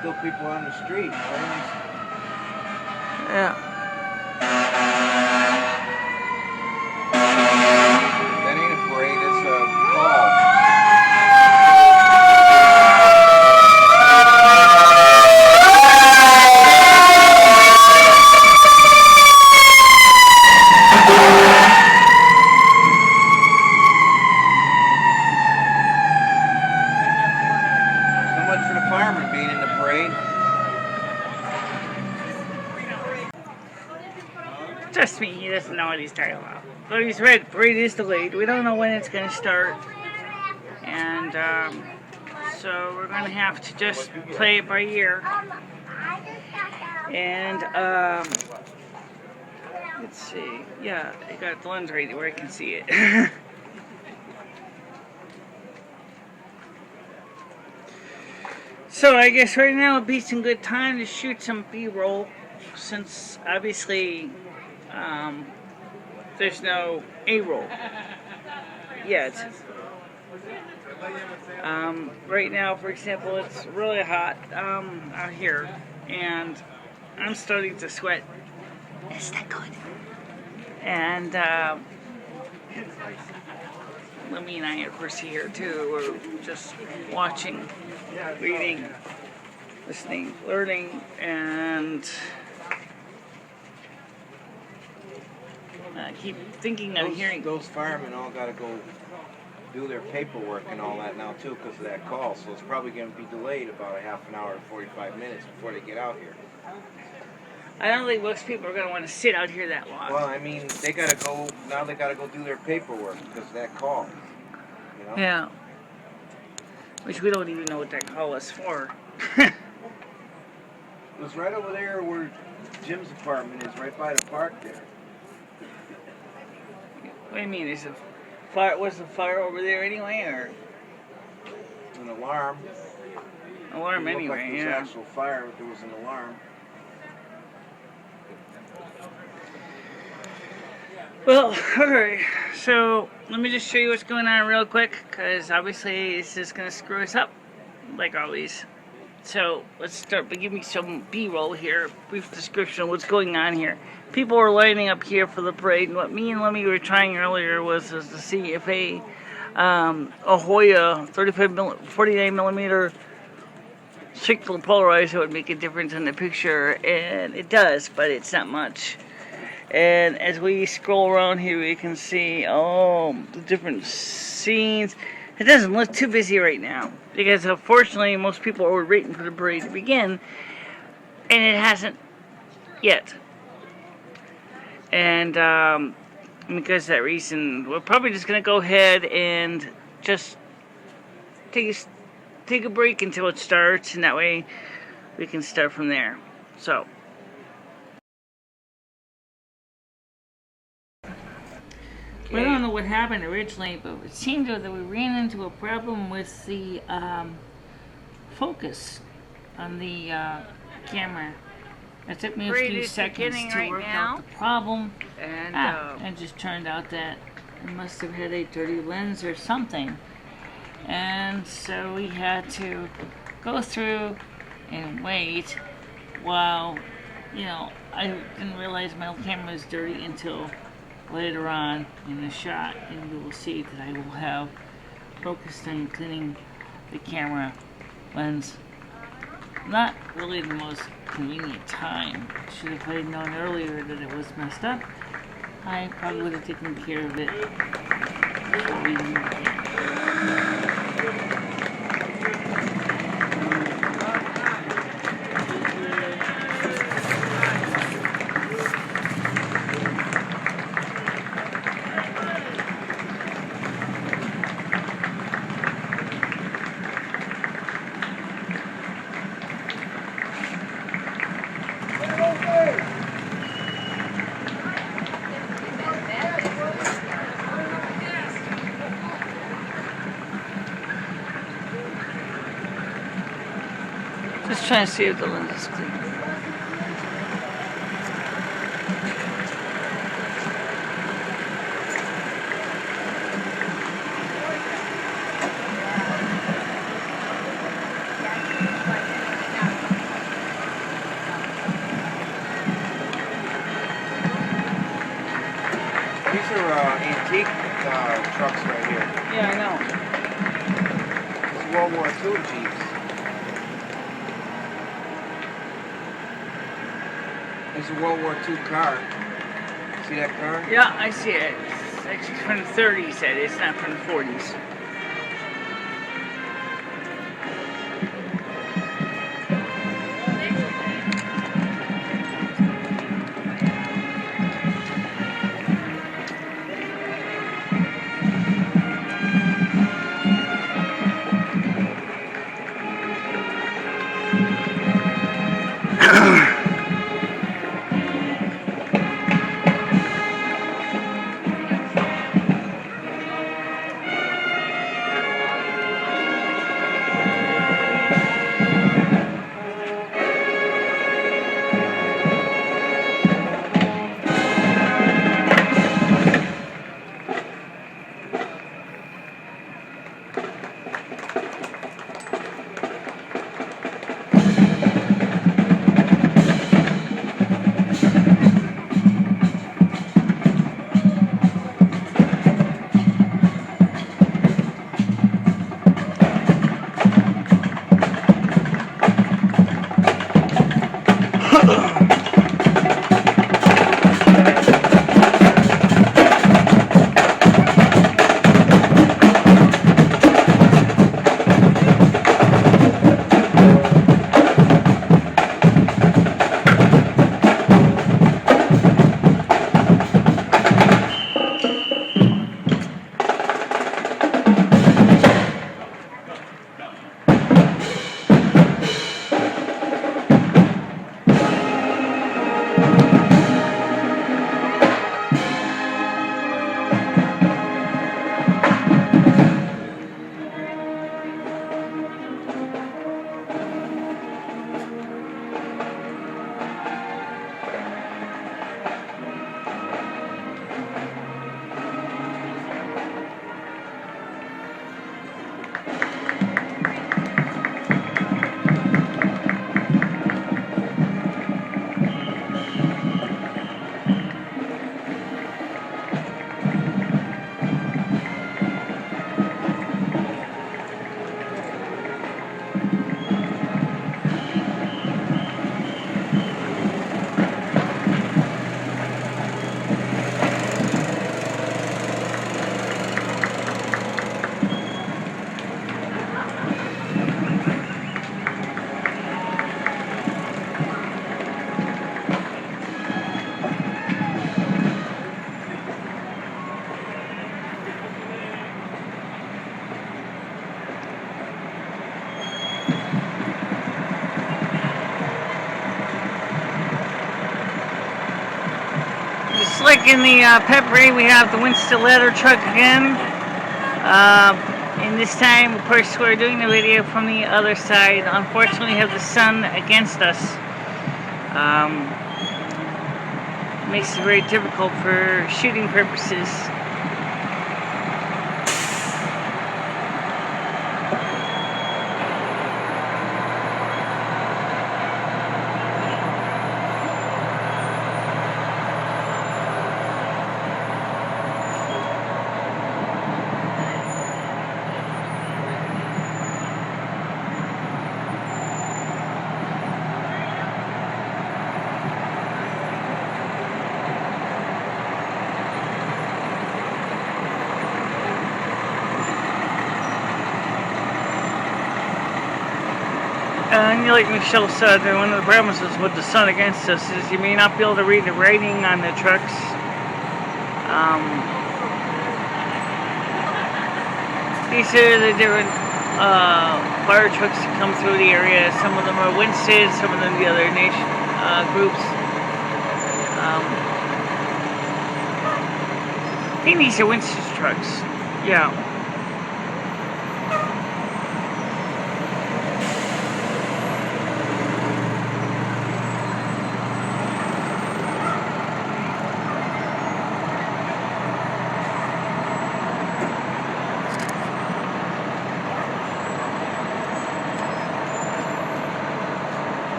still people on the street. Yeah. That ain't a parade, it's a call. So much for the firemen being in the parade. Trust me, he doesn't know what he's talking about. But he's right, parade is delayed. We don't know when it's going to start. And so we're going to have to just play it by ear. And let's see. Yeah, I got the lens right where I can see it. So I guess right now would be some good time to shoot some B-roll, since obviously there's no A-roll yet. Right now, for example, it's really hot out here, and I'm starting to sweat. Is that good? And Lemmy and I, of course, here too. We're just watching, reading, listening, learning, and I keep thinking of hearing. Those firemen all got to go do their paperwork and all that now too because of that call. So it's probably going to be delayed about a half an hour to 45 minutes before they get out here. I don't think most people are going to want to sit out here that long. Well, I mean, they got to go, now they got to go do their paperwork because of that call. You know? Yeah. Which we don't even know what that call is for. It was right over there where Jim's apartment is, right by the park there. What do you mean? Is it fire? Was the fire over there anyway, or An alarm. alarm It looked anyway? like there was Yeah. actual fire, but there was an alarm. Well, alright. So let me just show you what's going on real quick, because obviously this is going to screw us up, like always. So let's start by giving me some B-roll here, brief description of what's going on here. People are lining up here for the parade, and what me and Lemmy were trying earlier was to see if a Hoya 49 millimeter signal polarizer would make a difference in the picture, and it does, but it's not much. And as we scroll around here, we can see the different scenes. It doesn't look too busy right now, because unfortunately most people are waiting for the parade to begin, and it hasn't yet. And because of that reason, we're probably just going to go ahead and just take a break until it starts, and that way we can start from there. So. I don't know what happened originally, but it seemed that we ran into a problem with the focus on the camera. It took me a few seconds to work out the problem, and it just turned out that it must have had a dirty lens or something. And so we had to go through and wait while, I didn't realize my camera was dirty until later on in the shot, and you will see that I will have focused on cleaning the camera lens. Not really the most convenient time. Should have I known earlier that it was messed up, I probably would have taken care of it before we even began. Just trying to see if the lens is clean. trucks right here. Yeah, I know. It's World War II Jeeps. It's a World War II car. See that car? Yeah, I see it. It's actually from the 30s, that is, not from the 40s. Just like in the pep parade, we have the Winsted ladder truck again. And this time, of course, we're doing the video from the other side. Unfortunately, we have the sun against us. Makes it very difficult for shooting purposes. And like Michelle said, one of the problems is with the sun against us is you may not be able to read the writing on the trucks. These are the different fire trucks that come through the area. Some of them are Winsted, some of them the other nation groups. I think these are Winsted trucks. Yeah.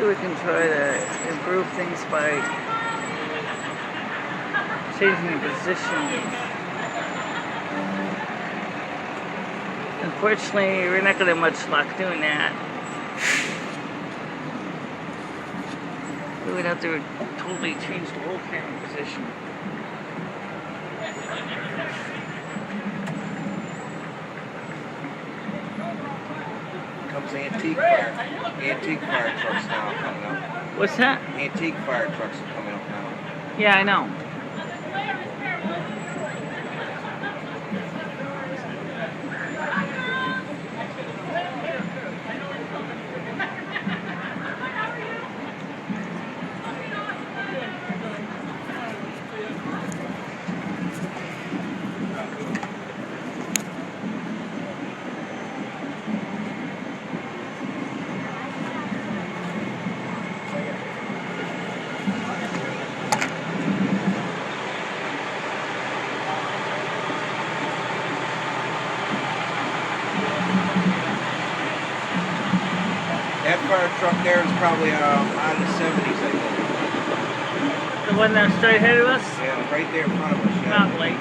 Maybe we can try to improve things by changing the position. Unfortunately, we're not going to have much luck doing that. We would have to totally change the whole camera position. Comes antique fire trucks now coming up. What's that? Antique fire trucks are coming up now. Yeah, I know. That fire truck there is probably out of the 70s, I think. The one that's straight ahead of us? Yeah, right there in front of us. Yeah, Probably.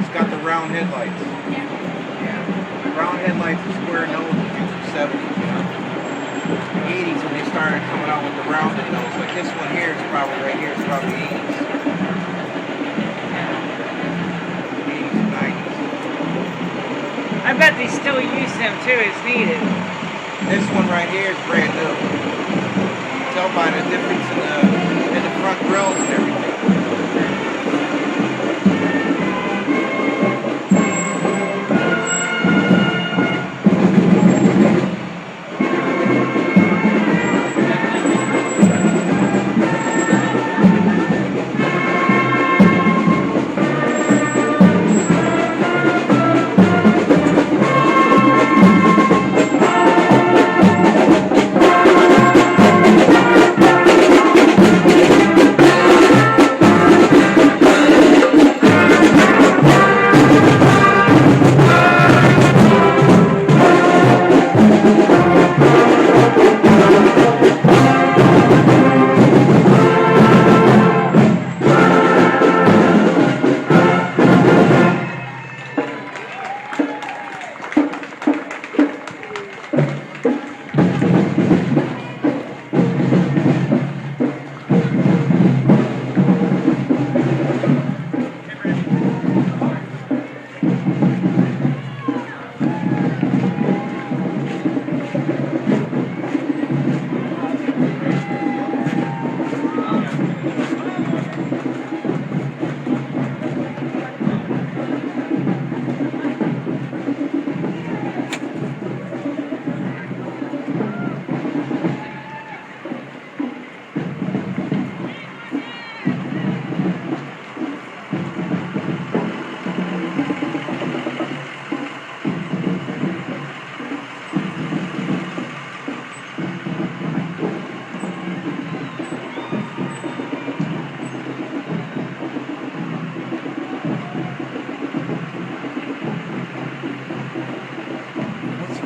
It's got the round headlights. Yeah. The round headlights and square nose was used in the 70s, you know. The 80s when they started coming out with the rounded nose. Like this one here is probably right here, it's probably 80s. 80s and 90s. I bet they still use them too as needed. This one right here is brand new. You can tell by the difference in the front grills and everything.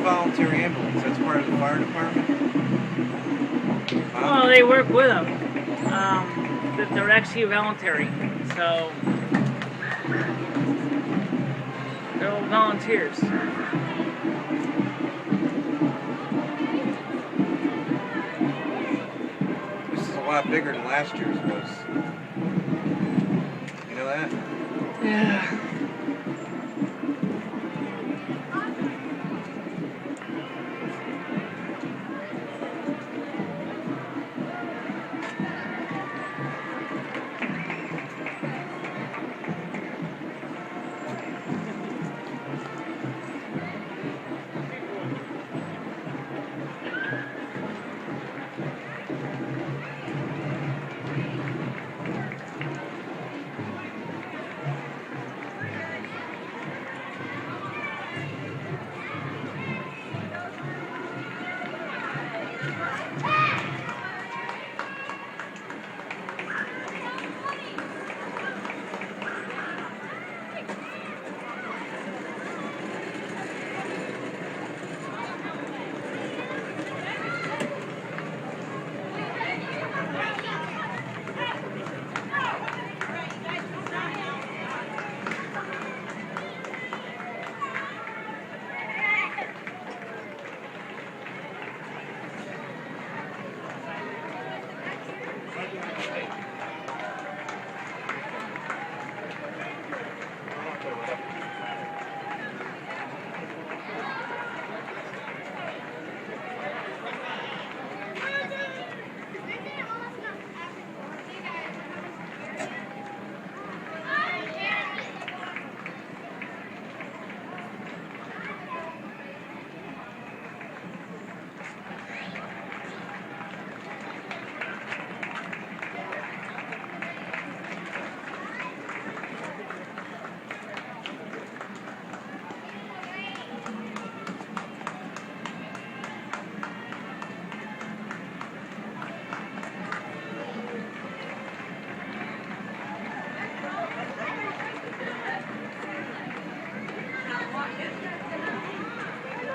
Volunteer ambulance, that's part of the fire department? Well, they work with them. They're actually voluntary, so they're all volunteers. This is a lot bigger than last year's was. You know that? Yeah.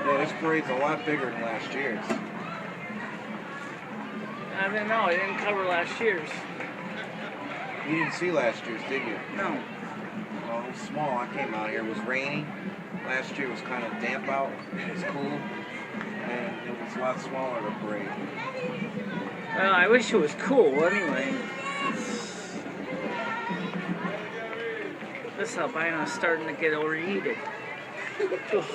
Yeah, this parade's a lot bigger than last year's. I don't know. I didn't cover last year's. You didn't see last year's, did you? No. Well, it was small. I came out here. It was rainy. Last year was kind of damp out. It was cool. And it was a lot smaller, the parade. Well, I wish it was cool anyway. This albino's starting to get overheated. Ugh.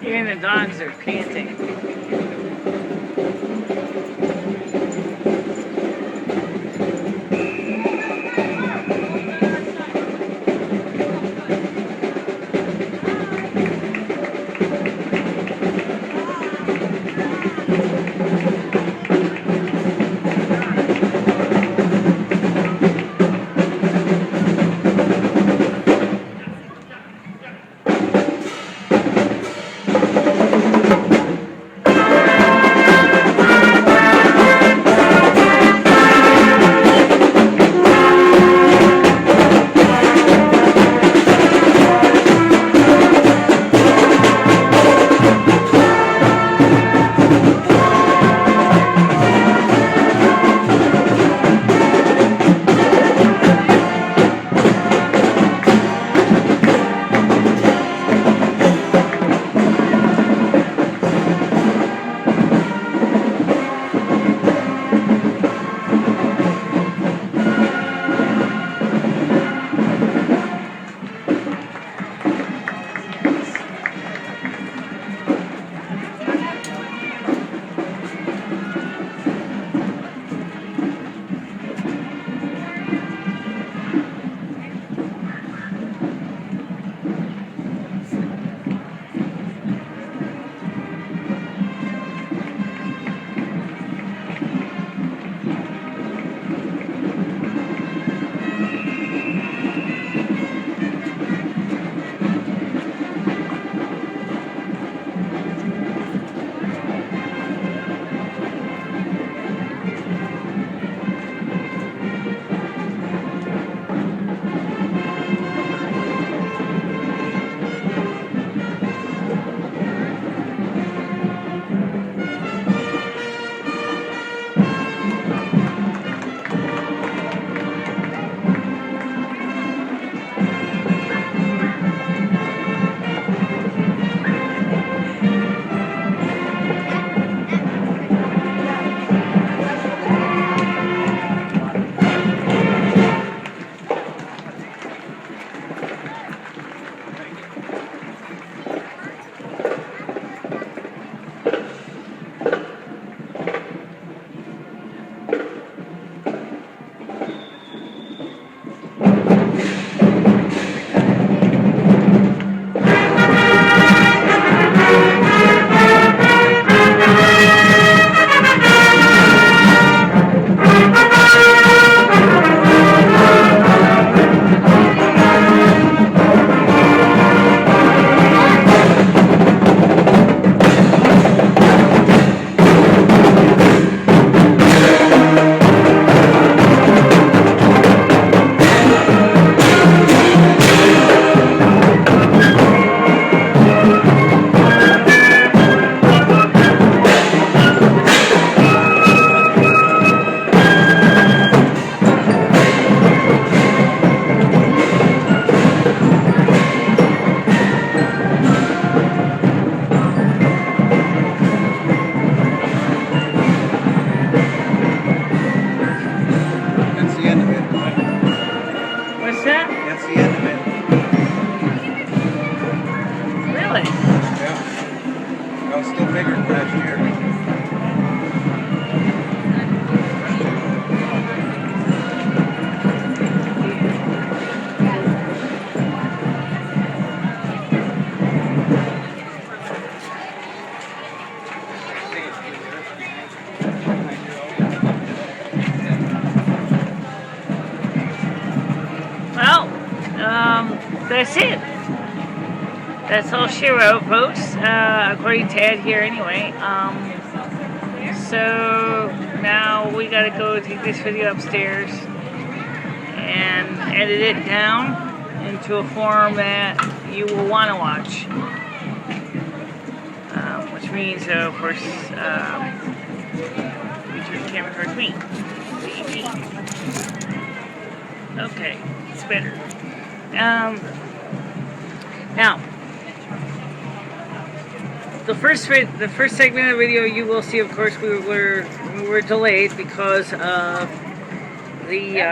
Even the dogs are panting. that's it. That's all she wrote, folks, according to Ed here anyway. So now we gotta go take this video upstairs and edit it down into a form that you will want to watch. Which means, of course, you turn the camera towards me. Okay, it's better. Now, the first segment of the video you will see, of course, we were delayed because of the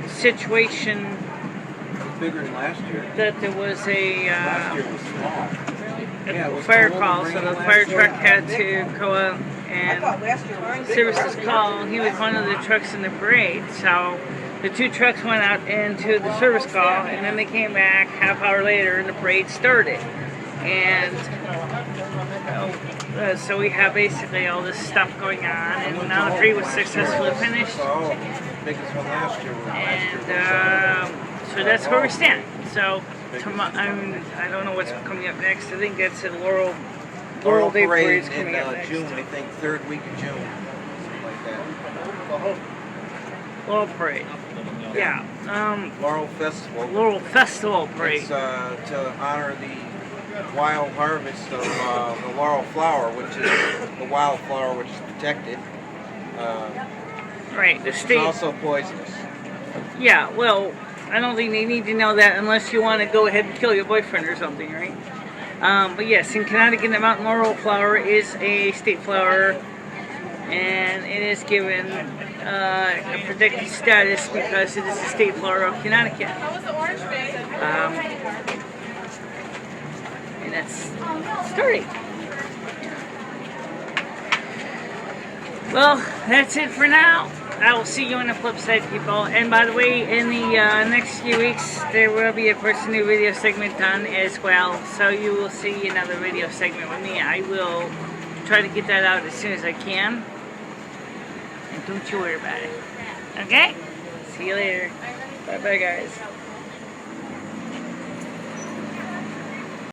situation. It was bigger than last year. That there was Last year was small. Yeah, it was fire cold call, and so the rainy fire last year. truck had to go out and service his call. He was one of the trucks in the parade, so the two trucks went out into the service call, and then they came back half hour later, and the parade started. And so we have basically all this stuff going on, and now the parade was successfully finished. Oh, biggest one last year. And so that's where we stand. So I don't know what's coming up next. I think that's the Laurel Day Parade is coming up next. June, I think, third week of June, something like that. Laurel Parade. Yeah. Laurel Festival. Laurel Festival Parade. It's to honor the wild harvest of the laurel flower, which is the wild flower which is protected. Right. The It's state. also poisonous. Yeah. Well, I don't think they need to know that unless you want to go ahead and kill your boyfriend or something, right? But yes, in Connecticut, the mountain laurel flower is a state flower, and it is given a protected status because it is a state flower of Connecticut. And that's the story. Well, that's it for now. I will see you on the flip side, people. And by the way, in the next few weeks, there will be, of course, a new video segment done as well. So you will see another video segment with me. I will try to get that out as soon as I can. And don't you worry about it. Okay? See you later. Bye-bye, guys.